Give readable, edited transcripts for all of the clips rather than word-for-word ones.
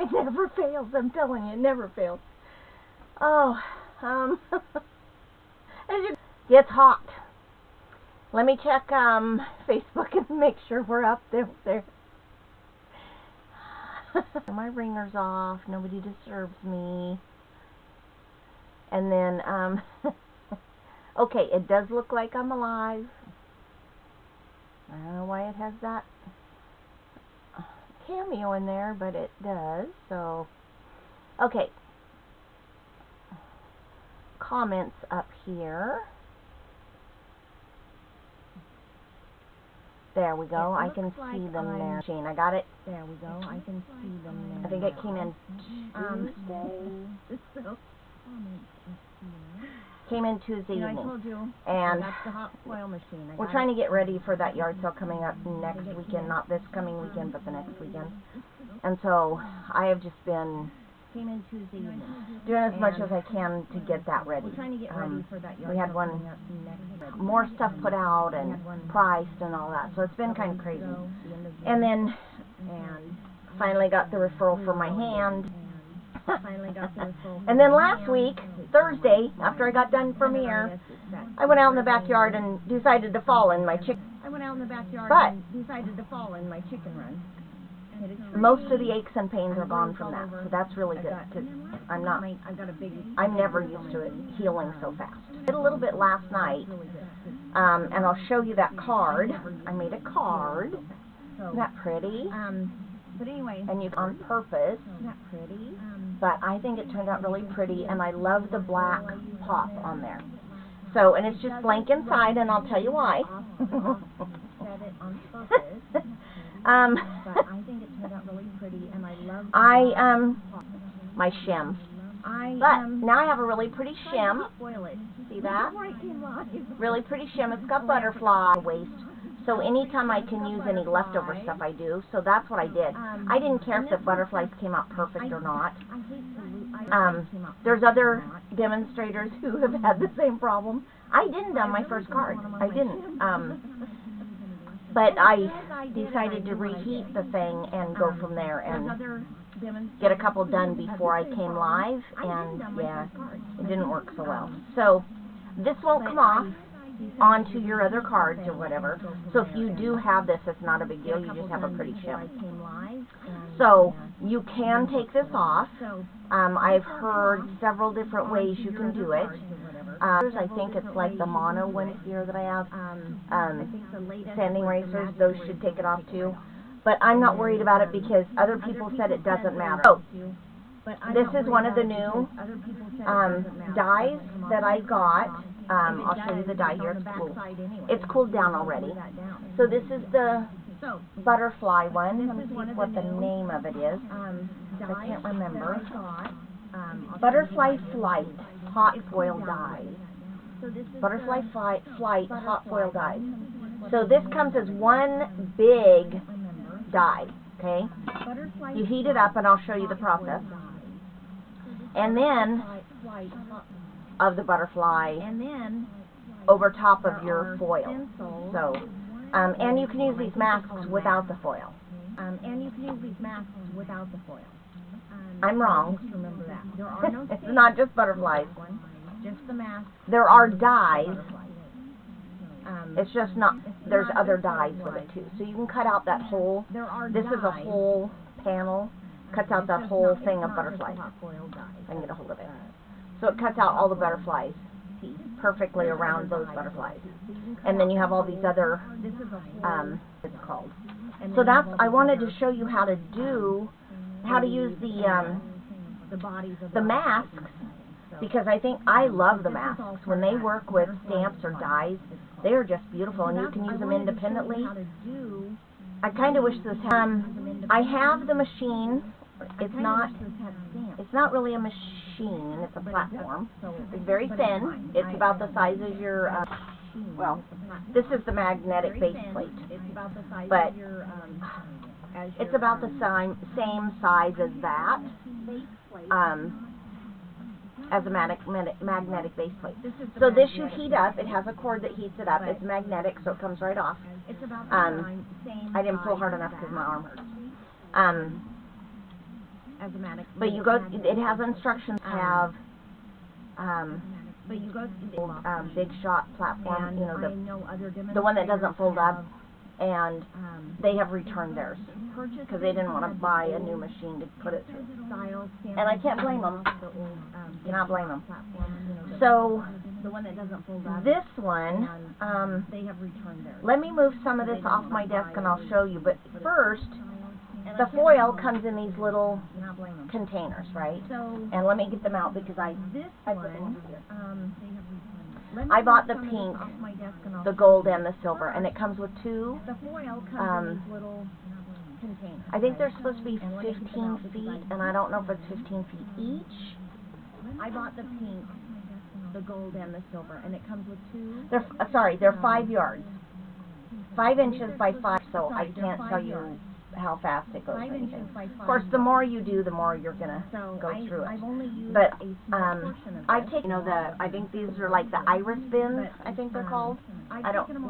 It never fails, I'm telling you, it never fails. Oh, it's hot. Let me check Facebook and make sure we're up there. My ringer's off, nobody disturbs me. And then, okay, it does look like I'm alive. I don't know why it has that cameo in there, but it does, so. Okay. Comments up here. There we go. I can see them there. I got it. There we go. I can see them there. I think it came in Tuesday. Came in Tuesday evening. I told you. And that's the hot foil machine. We're trying to get ready for that yard sale coming up next weekend. Not this coming weekend, but the next weekend. And so I have just been doing as much as I can to get that ready. We had more stuff put out and priced and all that, so it's been kind of crazy. And then finally got the referral for my hand. And then last week, Thursday, after I got done from here, I went out in the backyard and decided to fall in my chicken. Most of the aches and pains are gone from that, so that's really good, because I'm never used to it healing so fast. I did a little bit last night, and I'll show you that card. I made a card. Isn't that pretty? But anyway, and you on purpose. Isn't that pretty? But I think it turned out really pretty, and I love the black pop on there. So, and it's just blank inside, and I'll tell you why. Said it on purpose. But I think it turned out really pretty, and I love my shim. But now I have a really pretty shim. See that? Really pretty shim. It's got butterfly waist. So anytime I can use any leftover stuff, I do. So that's what I did. I didn't care if the butterflies came out perfect or not. There's other demonstrators who have had the same problem. I didn't on my first card. I didn't. But I decided to reheat the thing and go from there and get a couple done before I came live. And yeah, it didn't work so well. So this won't come off onto your other cards or whatever. So if you do have this, it's not a big deal. You just have a pretty shim. So you can take this off. I've heard several different ways you can do it. I think it's like the mono ones here that I have. Sanding racers, those should take it off too. But I'm not worried about it because other people said it doesn't matter. So this is one of the new dies that I got. I'll show you the die here. It's cool. It's cooled down already. So this is the butterfly one. Let me see what the name of it is. I can't remember. Butterfly Flight Hot Foil Dies. Butterfly Flight Hot Foil Dies. So this comes as one big die. Okay? You heat it up, and I'll show you the process. And then of the butterfly over top of your foil. So, and you can use these masks without the foil. I'm wrong. Remember that. There are no it's not just butterflies. Just the mask. There are dies. It's just not, there's other dies with it too. So you can cut out that whole, this is a whole panel, cuts out that whole thing of butterflies. I can get a hold of it. So it cuts out all the butterflies perfectly around those butterflies. And then you have all these other, it's called. So that's, I wanted to show you how to do, how to use the masks, because I think, I love the masks. When they work with stamps or dies, they are just beautiful, and you can use them independently. I kind of wish this had, I have the machine. It's not really a machine, it's a platform. It's very thin. It's about the size of your, well, this is the magnetic base plate. But it's about the same size as that, as a magnetic base plate. So this you heat up. It has a cord that heats it up. It's magnetic, so it comes right off. I didn't pull hard enough because my arm hurts. But you go, it has instructions, have, but you go to the Big Shot platform, you know, the one that doesn't fold up, and they have returned theirs because they didn't want to buy a new machine to put it through. And I can't blame them. Cannot blame them. So this one, let me move some of this off my desk and I'll show you. But first, the foil comes in these little containers, right? And let me get them out because I put them here. I bought the pink, the gold, and the silver, and it comes with two. I think they're supposed to be 15 feet, and I don't know if it's 15 feet each. I bought the pink, the gold, and the silver, and it comes with two. They're 5 yards, 5 inches by 5, so I can't tell you how fast it goes or anything. Of course, the more you do, the more you're gonna go through it. But I take, you know, I think these are like the iris bins, I think they're called.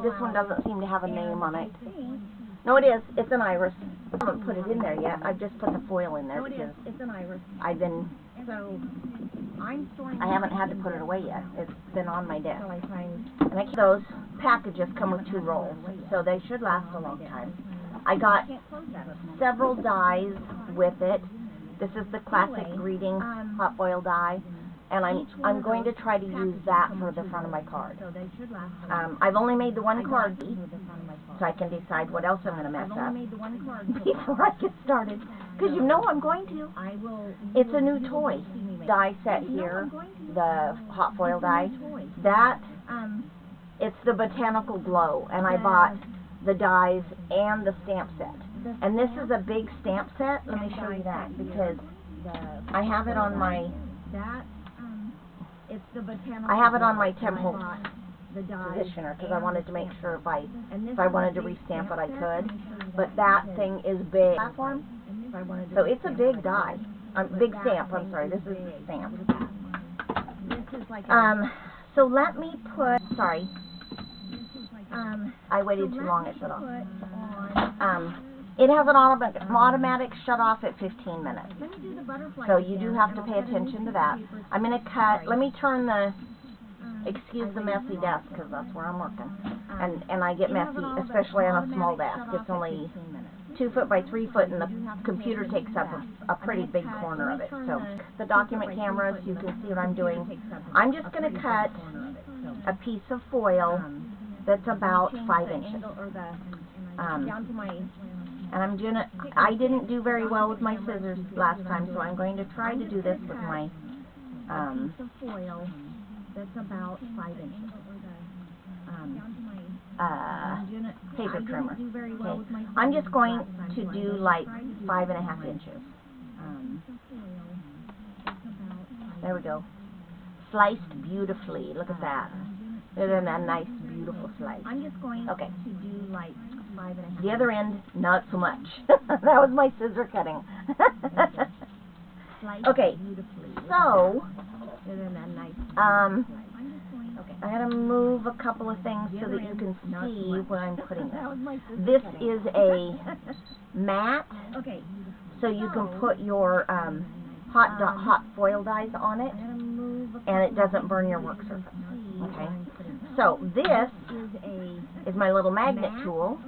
This one doesn't seem to have a name on it. No, it is. It's an iris. I haven't put it in there yet. I've just put the foil in there because I've been. I haven't had to put it away yet. It's been on my desk. And I keep those packages come with 2 rolls, so they should last a long time. I got several dies with it. This is the classic greeting hot foil die, and I'm going to try to use that for the front of my card. I've only made the one card, so I can decide what else I'm going to mess up before I get started. Because you know I'm going to. It's a new toy die set here, the hot foil die. It's the Botanical Glow, and I bought the dies and the stamp set. And this is a big stamp set. Let me show you that because I have it on my temple positioner because I wanted to make sure if I wanted to restamp it I could. But that thing is big. So it's a big die. Big stamp, I'm sorry. This is the stamp. So let me put, sorry. I waited too long, it shut off. It has an automatic shut off at 15 minutes. So you do have to pay attention to that. I'm going to cut, let me turn the, excuse the messy desk because that's where I'm working. And I get messy, especially on a small desk. It's only 2 foot by 3 foot and the computer takes up a pretty big corner of it. So the document cameras, you can see what I'm doing. I'm just going to cut a piece of foil that's about 5 inches. And I'm doing it, I didn't do very well with my scissors last time, so I'm going to try to do this with my paper trimmer. Okay. I'm just going to do like 5.5 inches. There we go. Sliced beautifully. Look at that. Isn't that a nice, beautiful slice? I'm just going to do like 5.5. The other end, not so much. That was my scissor cutting. Okay, so I gotta move a couple of things so that you can see where I'm putting this. This is a mat, so you can put your hot foil dies on it, and it doesn't burn your work surface. Okay, so this is my little magnet tool.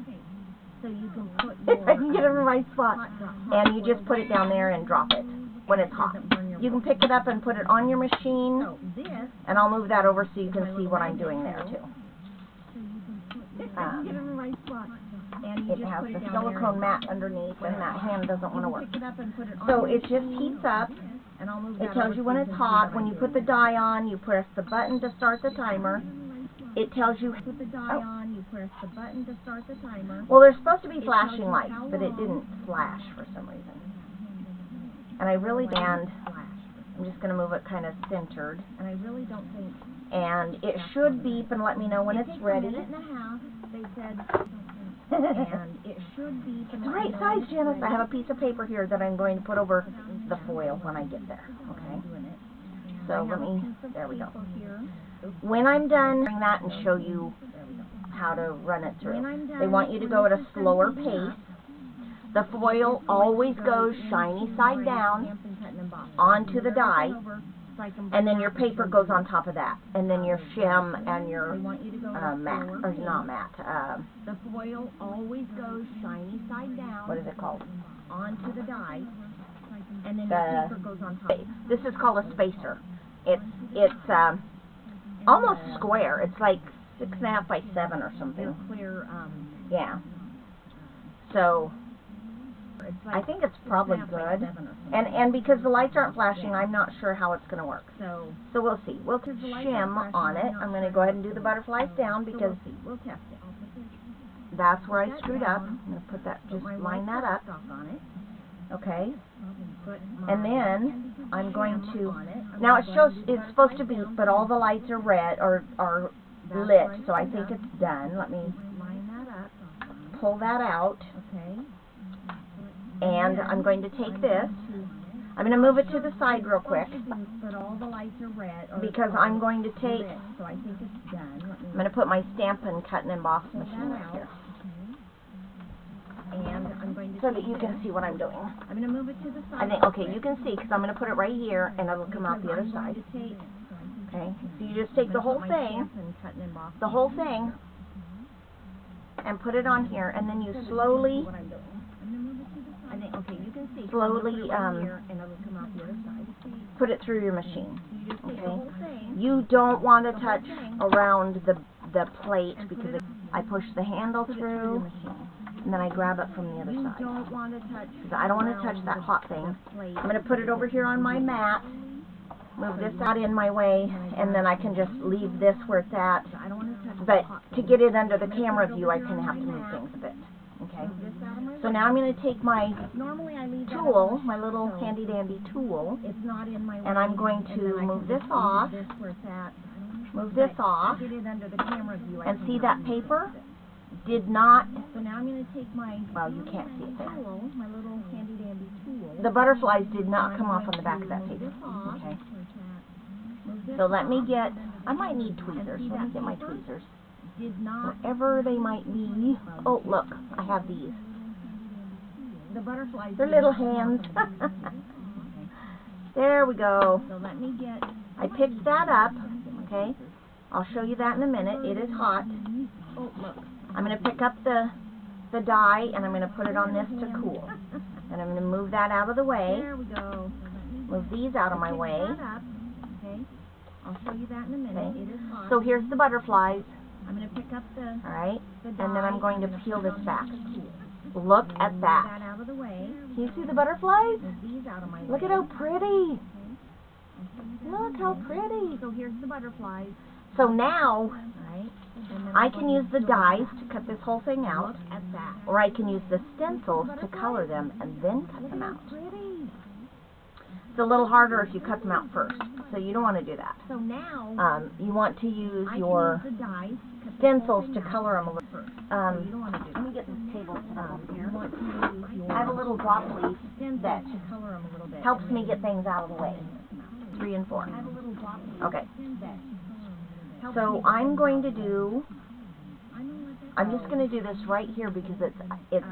So you can put I can get it in the right spot, and you just put it down there and drop it when it's hot. You can pick it up and put it on your machine, and I'll move that over so you can see what I'm doing there too. It has the silicone mat underneath, and that hand doesn't want to work. So it just heats up. It tells you when it's hot. When you put the die on, you press the button to start the timer. It tells you put the die on, you press the button to start the timer. Well, there's supposed to be flashing lights, but it didn't flash for some reason. And I really I'm just going to move it kind of centered. And I really don't think. And it should beep and let me know when it's ready. They said. And it should be the right size, Janice. I have a piece of paper here that I'm going to put over the foil when I get there. Okay. So let me. There we go. When I'm done, bring that and show you how to run it through. They want you to go at a slower pace. The foil always goes shiny side down onto the die, and then your paper goes on top of that, and then your shim and your matte, or not matte. The foil always goes shiny side down. What is it called? Onto the die, and then your paper goes on top. This is called a spacer. It's almost square. It's like 6.5 by 7 or something. Clear. Yeah. So I think it's probably good. And because the lights aren't flashing, I'm not sure how it's going to work. So we'll see. We'll shim on it. I'm going to go ahead and do the butterflies down because we'll test it. That's where I screwed up. I'm going to put that, just line that up. Okay. And then I'm going to, now it shows, it's supposed to be, but all the lights are red, or are lit, so I think it's done. Let me pull that out. And I'm going to take this. I'm going to move it to the side real quick, because I'm going to take, I'm going to put my Stampin' cut and emboss machine right here, and I'm going to so that you can see what I'm doing. I'm going to move it to the side. I think, okay, you can see, because I'm going to put it right here, and it'll come out the other side. Okay, so you just take the whole thing, and put it on here, and then you slowly, put it through your machine. Okay, you don't want to touch around the plate, because I push the handle through, and then I grab it from the other side. Because I don't want to touch that hot thing. I'm going to put it over here on my mat, move this out in my way, and then I can just leave this where it's at. But to get it under the camera view, I kind of have to move things a bit. Okay. So now I'm going to take my tool, my little handy dandy tool, and I'm going to move this off, and see that paper did not, well, you can't see it there. The butterflies did not come off on the back of that paper. Okay. So let me get, I might need tweezers. Let me get my tweezers. Wherever they might be. Oh, look, I have these. They're little hands. There we go. I picked that up. Okay. I'll show you that in a minute. It is hot. I'm going to pick up the die, and I'm going to put it on this to cool. And I'm going to move that out of the way. Move these out of my way. I'll show you that in a minute. It is hot. So here's the butterflies. I'm going to pick up the Alright, and then I'm going to peel this back. Look at that. out of the way. Can you see the butterflies? These out of my Look at how pretty. Look how pretty. So here's the butterflies. So now, Right. I can use the dies to cut this whole thing out, At that. or I can use the stencils to color them and then cut them out. It's a little harder if you cut them out first, so you don't want to do that. So now, You want to use I your can use the dies stencils to color them a little. first. So you don't want to do Let me get this table set up over here. You want to use your I have a little drop leaf stencils that to color them a little bit. helps me get things out of the way. 3 and 4. I have a little drop leaf Okay. that helps So me get I'm things going out to of the way. do, I'm just going to do this right here because it's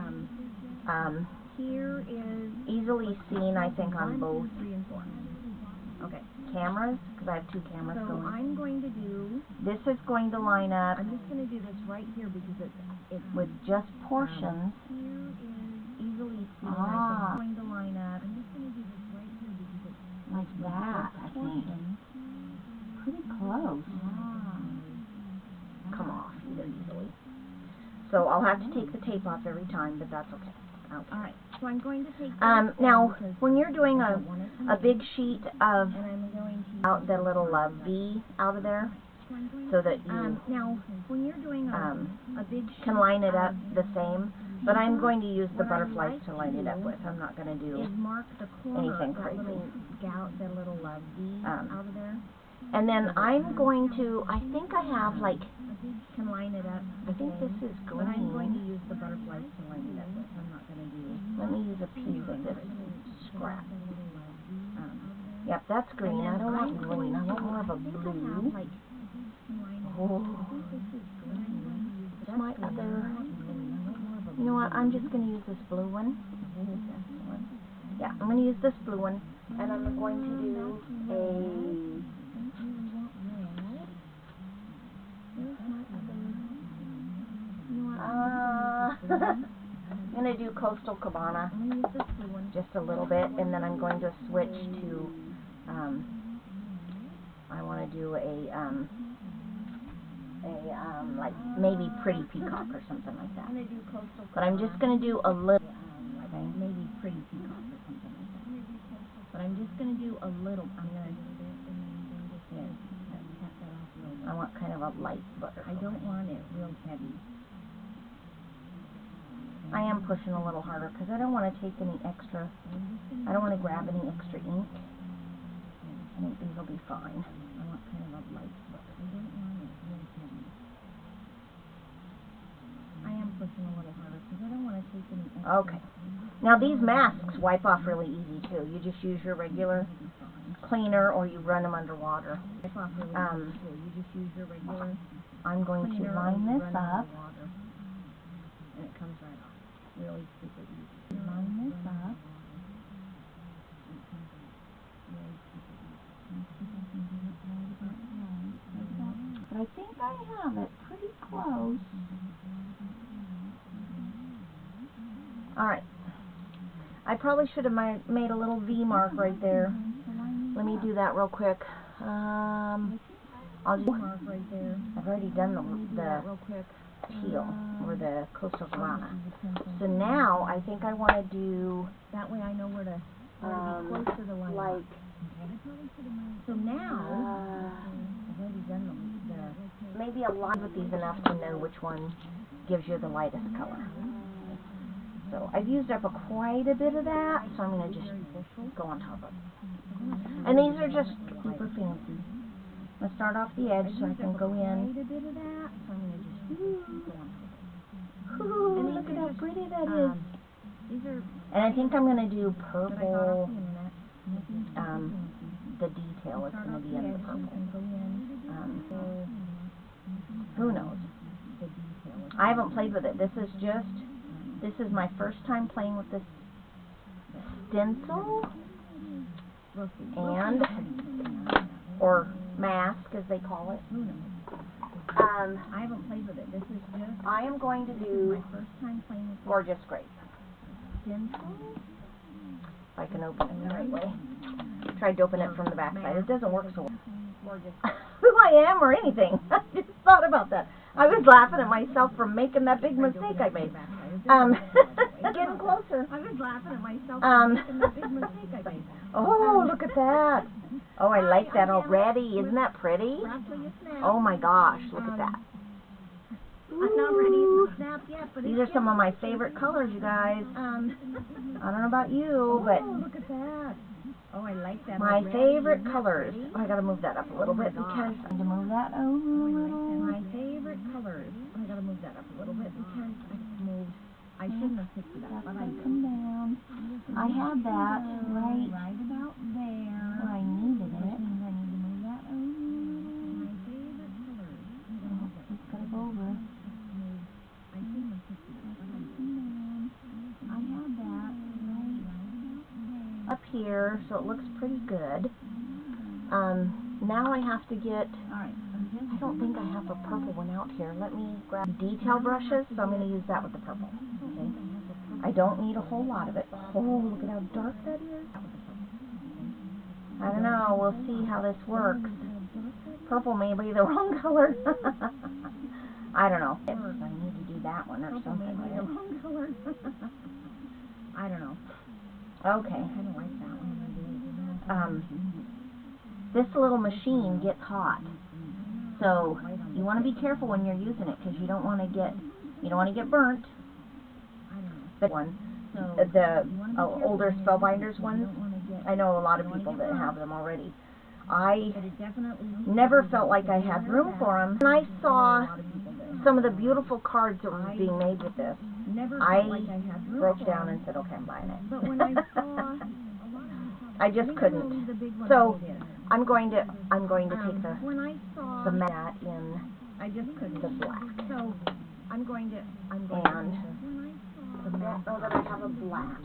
Here is easily seen, I think, on 1, both 2, 3, and 4. Okay. cameras, because I have 2 cameras So going. I'm going to do. This is going to line up I'm just going to do this right here because it's with just portions. Here is easily seen. Ah. I'm going to line up. I'm just going to do this right here because it's Like that, I think. portions. Pretty close. Ah. Come off very easily. So I'll have to take the tape off every time, but that's okay. All right. So I'm going to take. Now, when you're doing a big sheet of And I'm going to. out the little V out of there, so that you now, when you're doing a big can line it up the same, but I'm going to use the butterflies to line it up with. I'm not going to do is mark the corner anything that crazy. little the little V out of there. And then I'm going to, I think I have like, Can line it up. I think this is But I'm going to green. use the butterflies to line it up with. I'm not going to do. Let me use a piece of this scrap. Yep, that's green. I don't want green. I want more of a blue. Oh, my other, you know what? I'm just going to use this blue one. Yeah, I'm going to use this blue one. And I'm going to do I'm going to do Coastal Cabana just a little bit, and then I'm going to switch to, I want to do like maybe Pretty Peacock or something like that. But I'm just going to do a little, okay, maybe Pretty Peacock or something like that. But I'm just going to do a little, I want kind of a light butter. I don't want it real heavy. I am pushing a little harder because I don't want to take any extra, I don't want to grab any extra ink. I think these will be fine. I want kind of a light butter. I don't want it real heavy. I am pushing a little harder because I don't want to take any extra. Okay. Now these masks wipe off really easy too. You just use your regular cleaner or you run them underwater. I'm going to line this up. And it comes right off. Really super easy. Line this up. But I think I have it pretty close. Alright. I probably should have made a little V mark right there. Let me do that real quick. I'll just mark right there. I've already done the teal or the Coastal Cabana. So now I think I want to do that way. I know where to be close to the line. Like so now I've already done the maybe a lot with these enough to know which one gives you the lightest color. So I've used up quite a bit of that, so I'm going to just go on top of it. And these are just super fancy. I'm going to start off the edge so I can go in. Ooh, look at how pretty that is. And I think I'm going to do purple. The detail is going to be in the purple. Who knows? I haven't played with it. This is my first time playing with this stencil and or mask as they call it. I haven't played with it. This is just I am going to do my first time playing with Gorgeous Grape. Stencil. If I can open it the right way. Tried to open it from the back side. It doesn't work so well. Gorgeous. Who I am or anything. I just thought about that. I was laughing at myself for making that big mistake I made. Getting closer. I was laughing at myself for making that big mistake I made. Oh, look at that. Oh, I like that already. Isn't that pretty? Oh my gosh, look at that. I'm not ready to snap yet, but these are some of my favorite colors, you guys. I don't know about you, but look at that. Oh, I like that. My favorite colors. Oh, I gotta move that up a little bit because I need to move that over a little. My favorite colors. I gotta move that up a little bit because I moved. I shouldn't have picked it up, but I come down. I had that right about there where I needed it. I need to move that over. My favorite colors. Oh, it's gotta go over. I shouldn't have picked it up, but I come down. I had that right up here, so it looks pretty good. Now I have to get. I don't think I have a purple one out here. Let me grab detail brushes, so I'm going to use that with the purple. Okay. I don't need a whole lot of it. Oh, look at how dark that is. I don't know. We'll see how this works. Purple may be the wrong color. I don't know. I need to do that one or something. Maybe the wrong color. I don't know. Okay. I kind of like that one. This little machine gets hot. So you want to be careful when you're using it because you don't want to get burnt. But the older Spellbinders ones, I know a lot of people that have them already. I never felt like I had room for them. When I saw some of the beautiful cards that were being made with this, I broke down and said, okay, I'm buying it. I just couldn't. So I'm going to take the matte in the black. So I'm going to don't know that I have a black.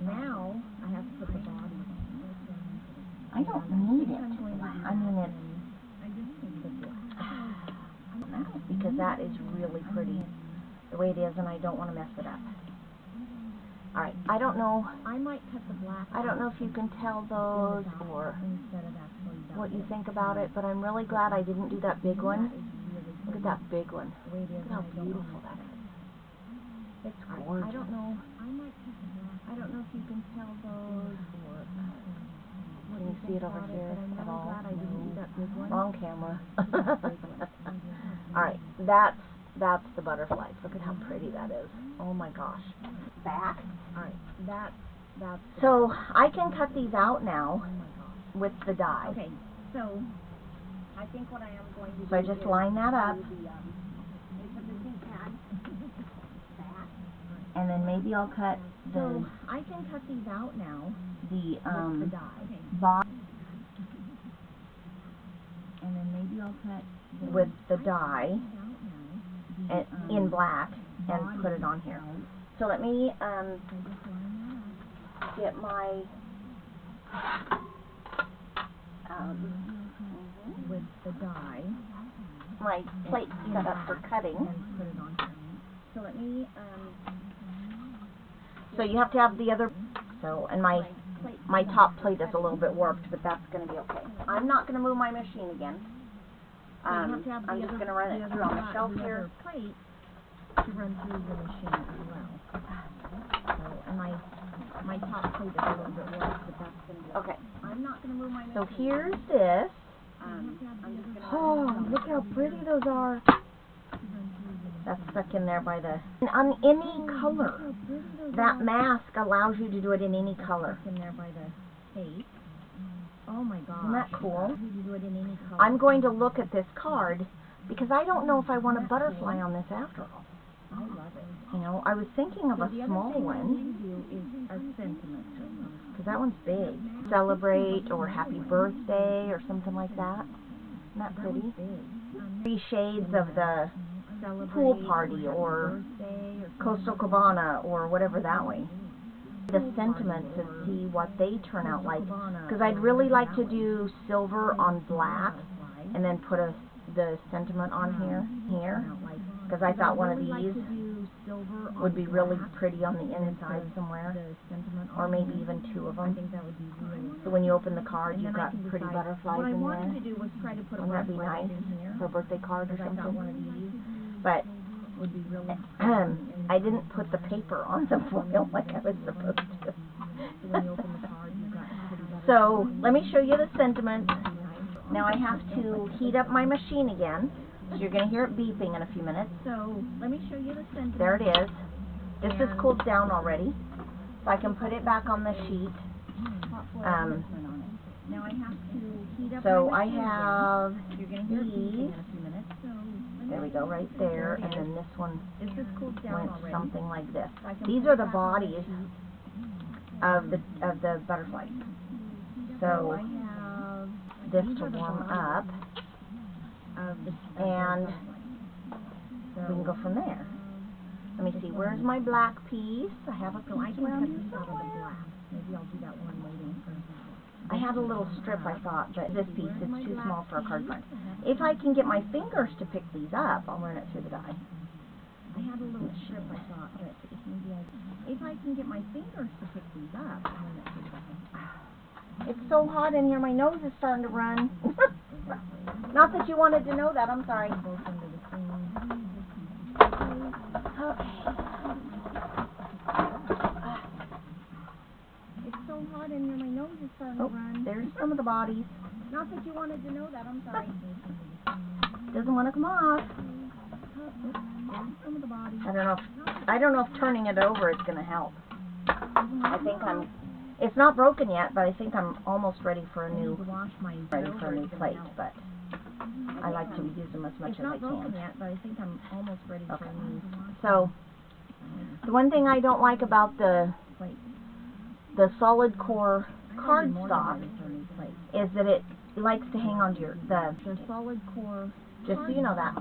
Now I have to put the body. I don't need it. I mean, it's because that is really pretty the way it is, and I don't want to mess it up. All right, I don't know. I might cut the black. I don't know if you can tell those or what you think about it, but I'm really glad I didn't do that big one. Look at that big one. Look at how beautiful that is. It's gorgeous. I don't know. I don't know if you can tell those or. Can you see it over here at all? I didn't do that big one. Wrong camera. All right, that's the butterflies. Look at how pretty that is. Oh my gosh. Back. All right, that's. So I can cut these out now with the die. Okay, so I think what I am going to do. So I just line that up, and then maybe I'll cut the. So I can cut these out now. The with the die. bottom. And then maybe I'll cut with the die and, in black and put it on here. So let me get my with the die my plate set up for cutting. And put it on here. So let me so you have to have the other and my top plate is a little bit warped, but that's going to be okay. I'm not going to move my machine again. I'm just going to run it through on the shelf here. Plate to run through the machine as well. So, and my top plate is a little bit warped, but that's going to be okay. I'm not going to move my machine. So here's this. Oh, look how pretty those are. That's stuck in there by the... And on any color. That mask allows you to do it in any color. In there by the tape. Oh my gosh. Isn't that cool? You do it in any color. I'm going to look at this card because I don't know if I want a butterfly on this after all. I love it. You know, I was thinking of a small one. Is a sentiment. Because that one's big. Celebrate or happy birthday or something like that. Isn't that pretty? 3 shades of the pool party or Coastal Cabana or whatever that way. The sentiments and see what they turn out like. Because I'd really like to do silver on black and then put the sentiment on here. Because I thought one of these would be really pretty on the inside somewhere. Or maybe even 2 of them. So when you open the card, you've got pretty butterflies in there. Wouldn't that be nice for a birthday card or something? But I didn't put the paper on the foil like I was supposed to. So let me show you the sentiment. Now I have to heat up my machine again. So you're going to hear it beeping in a few minutes. So let me show you the sentiment. There it is. This is cooled down already. So I can put it back on the sheet. Now I have to heat up so my I machine have again. these. There we go, right there, and then this one went something like this. These are the bodies of the butterflies. So this to warm up, and we can go from there. Let me see, where's my black piece? I have a piece around here somewhere. Maybe I'll do that one waiting for. I had a little strip, I thought, but this piece is too small for a card front. If I can get my fingers to pick these up, I'll run it through the die. I had a little strip, I thought, but maybe if I can get my fingers to pick these up, I'll run it through the die. It's so hot in here, my nose is starting to run. Not that you wanted to know that, I'm sorry. Okay. So hot in here, my nose is starting to run. There's some of the bodies. Not that you wanted to know that, I'm sorry. Doesn't want to come off. There's some of the bodies. I don't know if turning it over is going to help. I think it's not broken yet, but I think I'm almost ready for a new plate, but I like to use them as much as I can. It's not broken yet, but I think I'm almost ready for a new. So, the one thing I don't like about the solid core cardstock is that it likes to hang onto the solid core, just so you know that,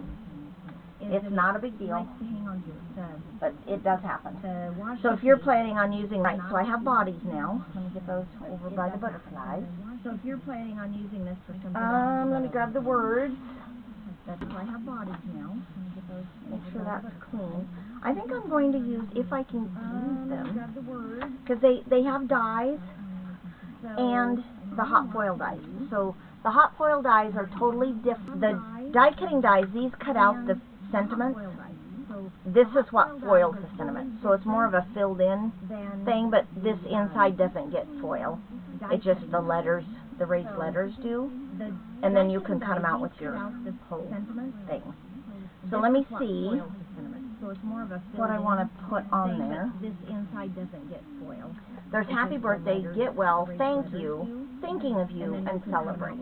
It's not a big deal, likes to hang on to it. but it does happen. Washi So if you're tape. planning on using, right, so I have bodies now. Let me get those over by the butterflies. So if you're planning on using this for something Let me grab the words. That's why I have bodies now. Make sure that's clean. I think I'm going to use, if I can use them, Grab the words. because they have dies and the hot foil dies. So the hot foil dies are totally different. The die cutting dies, these cut out the sentiments. This is what foils the sentiment. So it's more of a filled in thing, but this inside doesn't get foil. It's just the letters, the raised letters do. And then you can cut them out with your whole thing. So let me see what I want to put on there. This inside doesn't get foil. There's happy birthday, get well, thank you, thinking of you, and celebrate.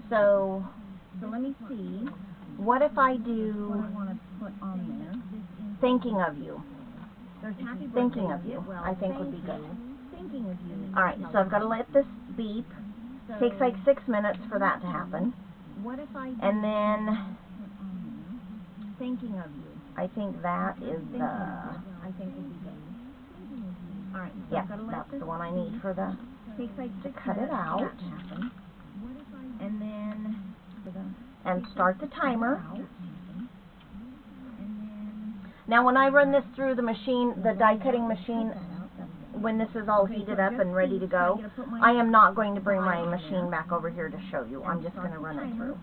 So let me see what if I do what I want to put on there. thinking of you? There's happy birthday, Thinking of you, get well, I think would thank be good. you, thinking of you. Alright, so I've got to let this beep. Takes like 6 minutes for that to happen. What if I And then thinking of you? I think that is the, I think would be good. Alright, so yeah, I've got to let that's this the one I need for the, takes like to 6 cut it minutes for out. that to happen. And then and start the timer. and then Now when I run this through the machine, the die cutting machine, when this is all heated up and ready to go, I am not going to bring my machine back over here to show you. I'm just going to run it through.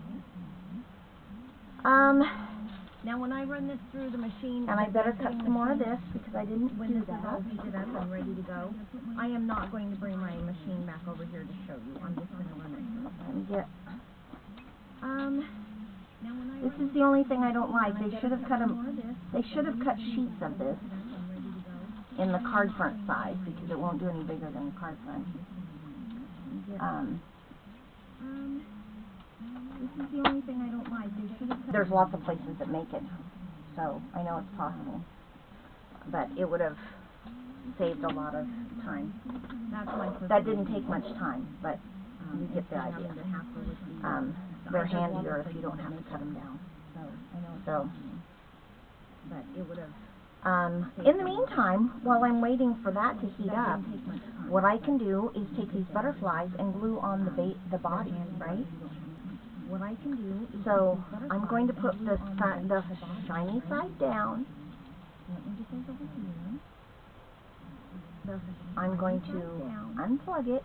now when I run this through the machine, And I better cut some more of this because I didn't when do this is all that. heated up and ready to go, I am not going to bring my machine back over here to show you. I'm just going to run it through. Let me get, Now when I this is the only thing I don't like. They should have cut sheets of this in the card front size because it won't do any bigger than the card front. this is the only thing I don't like. They should have cut There's lots of places that make it, so I know it's possible. But it would have saved a lot of time. That's my That didn't take much time, but you get the idea. They're handier if you don't have to cut them down. So, but it would have in the meantime, while I'm waiting for that to heat up, what I can do is take these butterflies and glue on the body, right? what I can do is So I'm going to put the shiny side down. let me get those over here. I'm going to unplug it.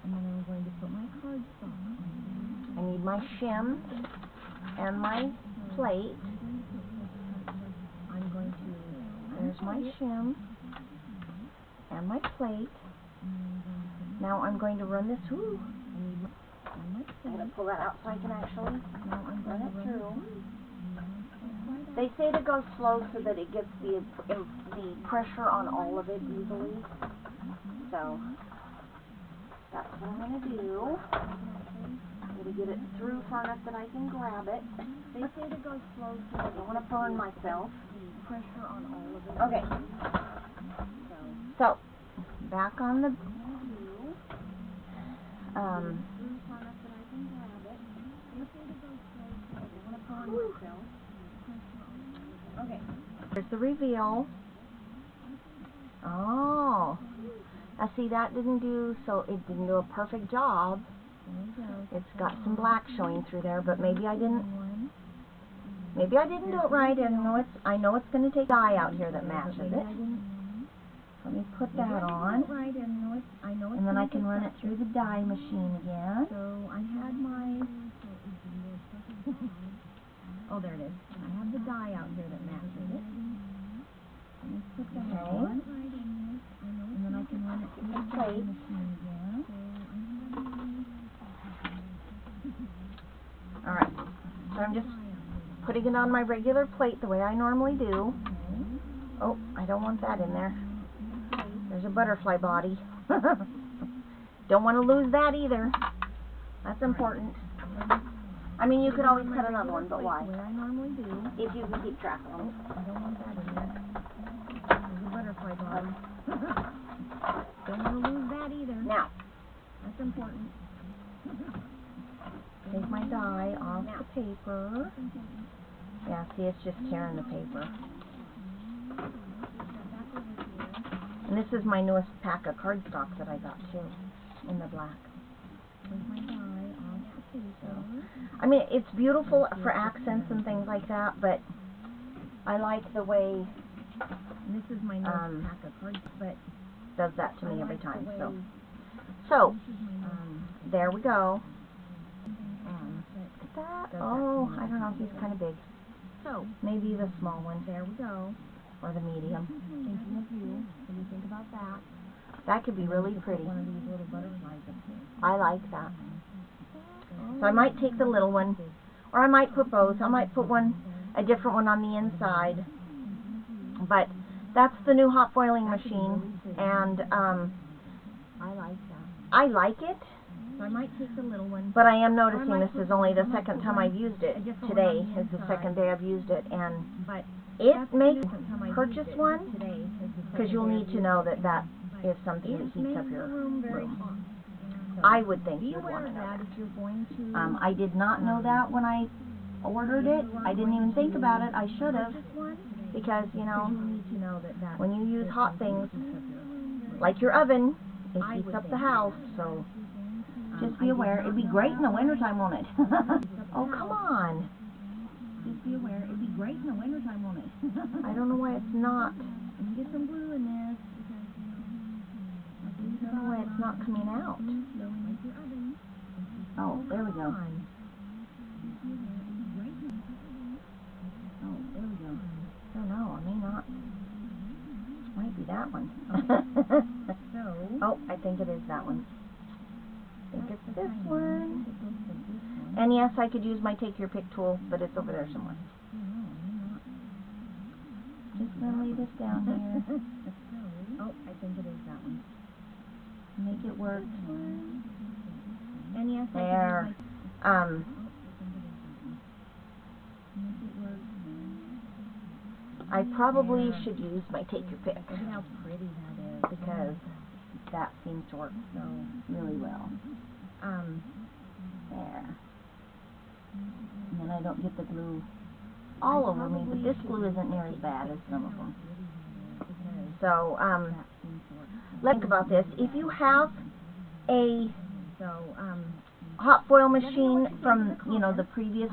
And then I'm going to put my cardstock on. I need my shim and my plate. I'm going to There's my shim and my plate. Now I'm going to run this. Ooh. I'm going to pull that out so I can actually run it through. They say to go slow so that it gets the pressure on all of it easily. So that's what I'm going to do. I'm going to get it through far enough that I can grab it. They say to go slow so I don't want to burn myself. pressure on all of it. Okay. So back on the Okay. Here's the reveal. Oh. I see that didn't do a perfect job. It's got some black showing through there, but maybe I didn't do it right. I know it's going to take dye out here that matches it. Let me put that on. And then I can run it through the dye machine again. So I had my oh, there it is. I have the dye out here that matches it. Let me put that on. And then I can run it through the dye machine again. Alright. So I'm just putting it on my regular plate the way I normally do. Oh, I don't want that in there. There's a butterfly body. Don't want to lose that either. That's important. I mean, you could always cut another one, but why? The way I normally do. If you can keep track of them. I don't want that in there. There's a butterfly body. Don't want to lose that either. Now, that's important. take my die off the paper. Yeah, see, it's just tearing the paper. And this is my newest pack of cardstock that I got too, in the black. Take my die off the paper. I mean, it's beautiful for accents and things like that, but I like the way This is my newest pack of cards, but does that to me every time. So there we go. Look at that. Oh, I don't know. He's kind of big. So maybe the small one. There we go. Or the medium. Thinking of you. What do you think about that? That could be really pretty. One of these little butterflies up here. I like that. So I might take the little one, or I might put both. I might put a different one on the inside. But that's the new hot foiling machine, and I like that. I like it. So I might take the little one. But I am noticing this is only the second time I've used it. Today is the second day I've used it, and it makes purchase one, because you'll need to know that that is something that heats up your room. I would think you'd want to know that. I did not know that when I ordered it. I didn't even think about it. I should have, because, you know, when you use hot things, like your oven, it heats up the house, so just be aware. It'd be great in the wintertime, won't it? Oh, come on. Just be aware. It'd be great in the wintertime, won't it? I don't know why it's not. Let me get some glue in this. I don't know why it's not coming out. Oh, there we go. Oh, there we go. I don't know. I may not. Might be that one. Oh, I think it is that one. I think it's this one. And yes, I could use my take your pick tool, but it's over there somewhere. Just gonna lay this down here. Oh, I think it is that one. Make it work. And yes, there. I probably should use my take your pick. Look at how pretty that is. Because that seems to work so really well. There. And then I don't get the glue all over me, but this glue isn't near as bad as some of them. So, let's think about this. If you have a hot foil machine from, you know, the previous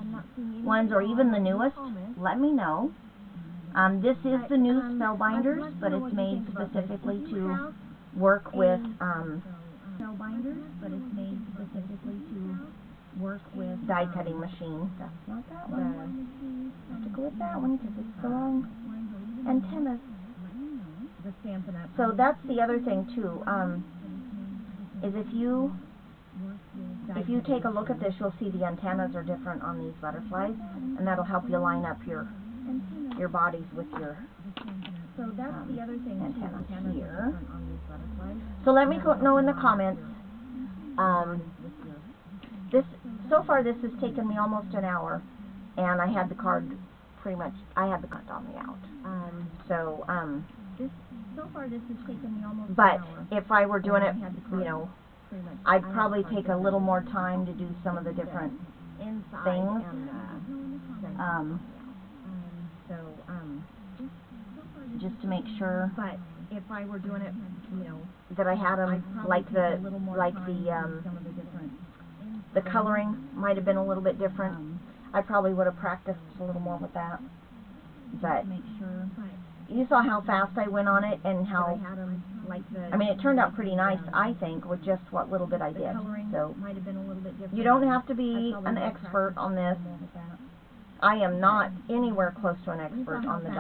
ones or even the newest, let me know. This is the new Spellbinders, but it's made specifically to work with die cutting machine. That's not that one. I have to go with that one because it's the wrong antennas. So that's the other thing too. Is if you take a look at this, you'll see the antennas are different on these butterflies, and that'll help you line up your bodies with your antennas here. So let me know in the comments. So far this has taken me almost an hour, and I had the card I had the card on me out. So far this has taken me almost an hour. But if I were doing it, you know, I'd probably take a little more time to do some of the different things. Just to make sure. But if I were doing it, you know, that I had them like the coloring might have been a little bit different. I probably would have practiced a little more with that. But you saw how fast I went on it and how, I mean, it turned out pretty nice, I think, with just what little bit I did. So you don't have to be an expert on this. I am not anywhere close to an expert on the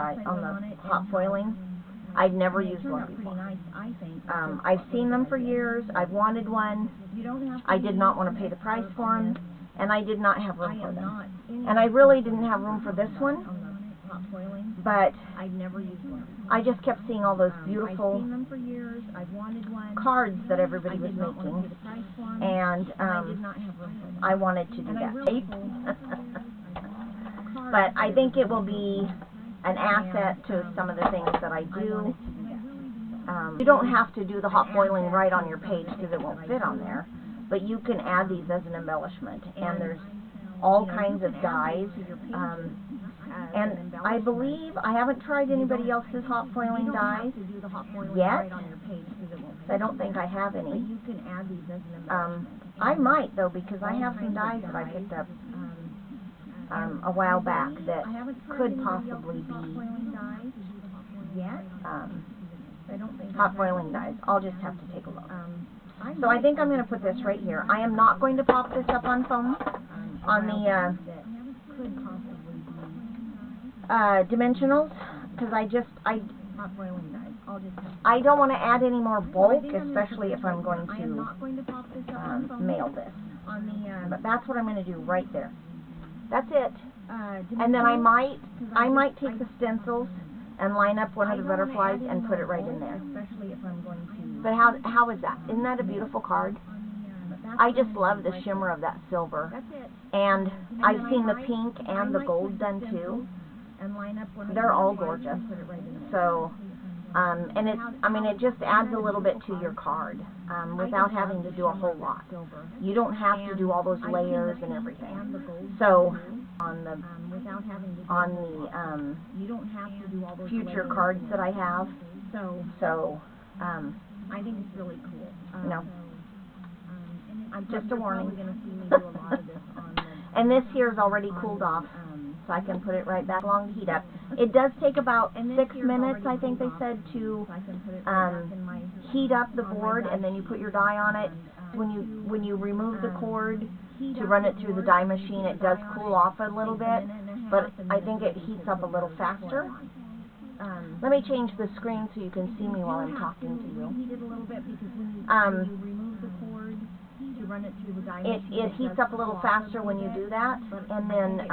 hot foiling. I've never used one before. I've seen them for years. I've wanted one. I did not want to pay the price for them, and I did not have room for them. And I really didn't have room for this one, but I just kept seeing all those beautiful cards that everybody was making, and I wanted to do that. But I think it will be an asset to some of the things that I do. You don't have to do the hot foiling right on your page because it won't fit on there. but you can add these as an embellishment, and there's all kinds of dyes. And I believe, I haven't tried anybody else's hot foiling dyes yet. I don't think I have any. I might though, because I have some dyes that I picked up a while back that could possibly be hot foiling dyes. I'll just have to take a look. So I think I'm going to put this right here. I am not going to pop this up on foam on the dimensionals, because I don't want to add any more bulk, especially if I'm going to mail this. But that's what I'm going to do right there. That's it. And then I might take the stencils and line up one of the butterflies and put it right in there. But how is that? Isn't that a beautiful card? I just love the shimmer of that silver. And I've seen the pink and the gold done too. They're all gorgeous. So, and it just adds a little bit to your card without having to do a whole lot. You don't have to do all those layers and everything. So, on the future cards that I have. So, I think it's really cool. No. Just a warning. And this here is already cooled off, so I can put it right back along to heat up. It does take about 6 minutes, I think they said, to heat up the board, and then you put your die on it. When you remove the cord to run it through the die machine, it does cool off a little bit, but I think it heats up a little faster. Let me change the screen so you can see me while I'm talking to you. It heats up a little faster when you do that, and then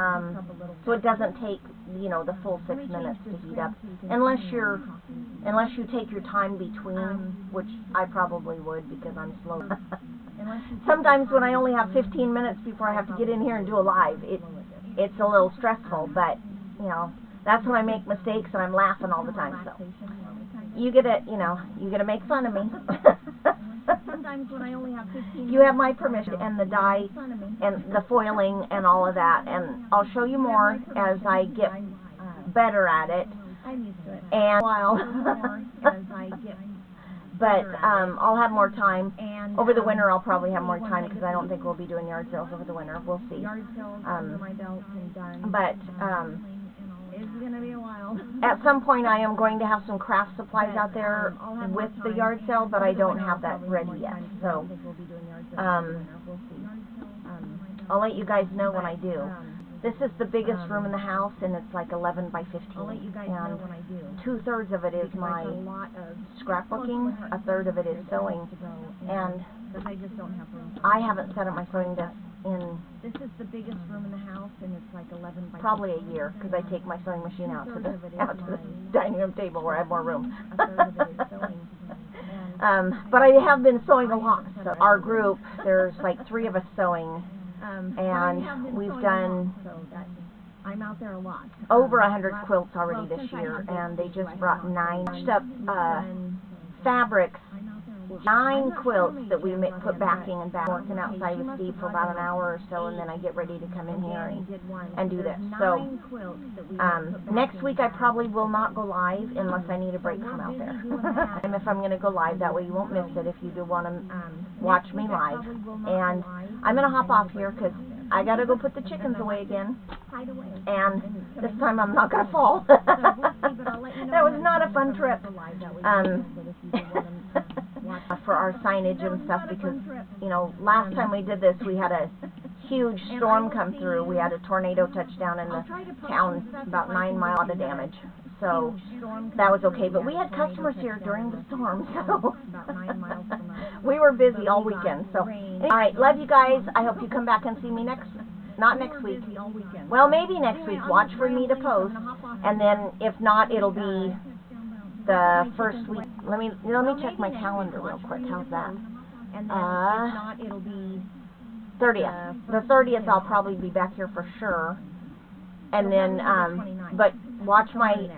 so it doesn't take the full 6 minutes to heat up, unless you take your time between, which I probably would because I'm slow. Sometimes when I only have 15 minutes before I have to get in here and do a live, it's a little stressful, but that's when I make mistakes and I'm laughing all the time. So you get to make fun of me. Sometimes when I only have 15 you have my permission, and the die and the foiling and all of that, and I'll show you more as I get better at it. And but I'll have more time over the winter. I'll probably have more time because I don't think we'll be doing yard sales over the winter. We'll see. But it's gonna be a while. At some point, I am going to have some craft supplies out there with the yard sale, but I don't have that ready yet. So, I'll let you guys know when I do. This is the biggest room in the house, and it's like 11 by 15. And 2/3 of it is my scrapbooking, 1/3 of it is sewing, and I haven't set up my sewing desk in probably a year, because I take my sewing machine out to the dining room table where I have more room. But I have been sewing a lot. So our group, there's like 3 of us sewing, and we've done over 100 quilts already this year, and they just brought 9 fabrics. 9 quilts that we put backing and back. Working outside with Steve for about an hour or so, and then I get ready to come in here and do this. So next week I probably will not go live unless I need a break from out there. And if I'm going to go live, that way you won't miss it if you do want to watch me live. And I'm going to hop off here because I got to go put the chickens away again. And this time I'm not going to fall. That was not a fun trip. For our signage and stuff, because last time we did this we had a huge storm come through. We had a tornado touch down in the town, about 9 miles of damage, so that was okay, but we had customers here during the storm, so we were busy all weekend. So alright, love you guys. I hope you come back and see me not next week, well, maybe next week. Watch for me to post, and then if not, it'll be the first week. Let me check my calendar real quick. How's that? 30th. The 30th I'll probably be back here for sure. And then but watch my